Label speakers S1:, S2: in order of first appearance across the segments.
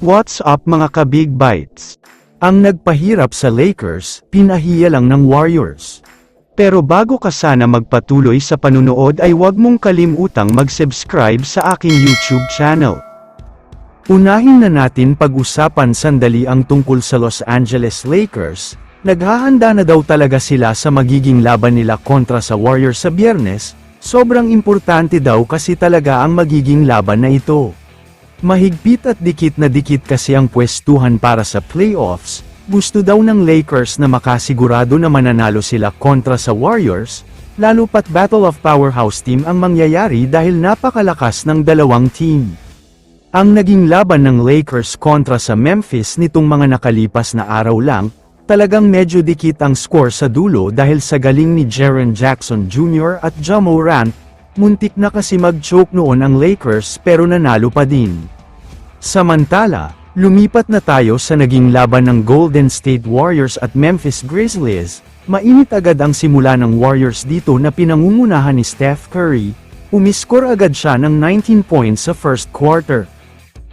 S1: What's up mga ka-Big Bites? Ang nagpahirap sa Lakers, pinahiya lang ng Warriors. Pero bago ka sana magpatuloy sa panunood ay huwag mong kalimutang mag-subscribe sa aking YouTube channel. Unahin na natin pag-usapan sandali ang tungkol sa Los Angeles Lakers. Naghahanda na daw talaga sila sa magiging laban nila kontra sa Warriors sa Biyernes. Sobrang importante daw kasi talaga ang magiging laban na ito. Mahigpit at dikit na dikit kasi ang pwestuhan para sa playoffs. Gusto daw ng Lakers na makasigurado na mananalo sila kontra sa Warriors, lalo pat Battle of Powerhouse team ang mangyayari dahil napakalakas ng dalawang team. Ang naging laban ng Lakers kontra sa Memphis nitong mga nakalipas na araw lang, talagang medyo dikit ang score sa dulo dahil sa galing ni Jaren Jackson Jr. at Ja Morant. Muntik na kasi mag-choke noon ang Lakers pero nanalo pa din. Samantala, lumipat na tayo sa naging laban ng Golden State Warriors at Memphis Grizzlies. Mainit agad ang simula ng Warriors dito na pinangungunahan ni Steph Curry. Umiskor agad siya ng 19 points sa first quarter.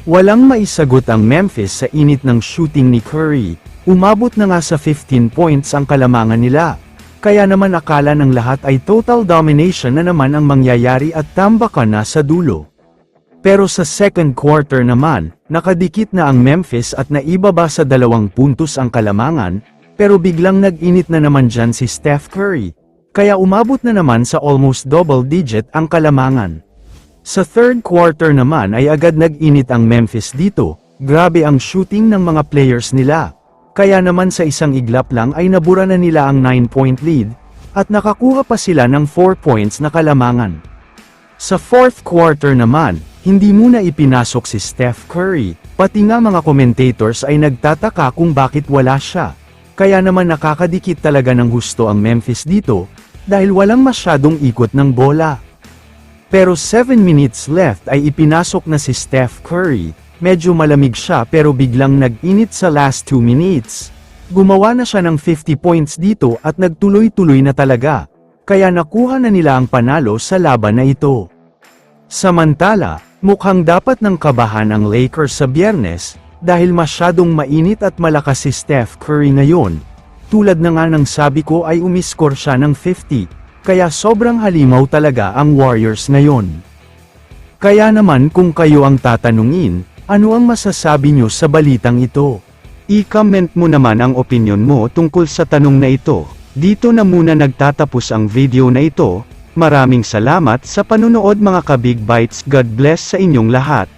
S1: Walang maisagot ang Memphis sa init ng shooting ni Curry. Umabot na nga sa 15 points ang kalamangan nila. Kaya naman akala ng lahat ay total domination na naman ang mangyayari at tambakan na sa dulo. Pero sa second quarter naman, nakadikit na ang Memphis at naibaba sa 2 puntos ang kalamangan, pero biglang nag-init na naman dyan si Steph Curry. Kaya umabot na naman sa almost double digit ang kalamangan. Sa third quarter naman ay agad nag-init ang Memphis dito, grabe ang shooting ng mga players nila. Kaya naman sa isang iglap lang ay nabura na nila ang 9-point lead, at nakakuha pa sila ng 4 points na kalamangan. Sa fourth quarter naman, hindi muna ipinasok si Steph Curry, pati nga mga commentators ay nagtataka kung bakit wala siya. Kaya naman nakakadikit talaga ng husto ang Memphis dito, dahil walang masyadong ikot ng bola. Pero 7 minutes left ay ipinasok na si Steph Curry. Medyo malamig siya pero biglang nag-init sa last 2 minutes. Gumawa na siya ng 50 points dito at nagtuloy-tuloy na talaga. Kaya nakuha na nila ang panalo sa laban na ito. Samantala, mukhang dapat ng kabahan ang Lakers sa Biyernes, dahil masyadong mainit at malakas si Steph Curry ngayon. Tulad na nga ng sabi ko ay umiskor siya ng 50, kaya sobrang halimaw talaga ang Warriors ngayon. Kaya naman kung kayo ang tatanungin, ano ang masasabi nyo sa balitang ito? I-comment mo naman ang opinion mo tungkol sa tanong na ito. Dito na muna nagtatapos ang video na ito. Maraming salamat sa panunood mga ka-Big Bites. God bless sa inyong lahat.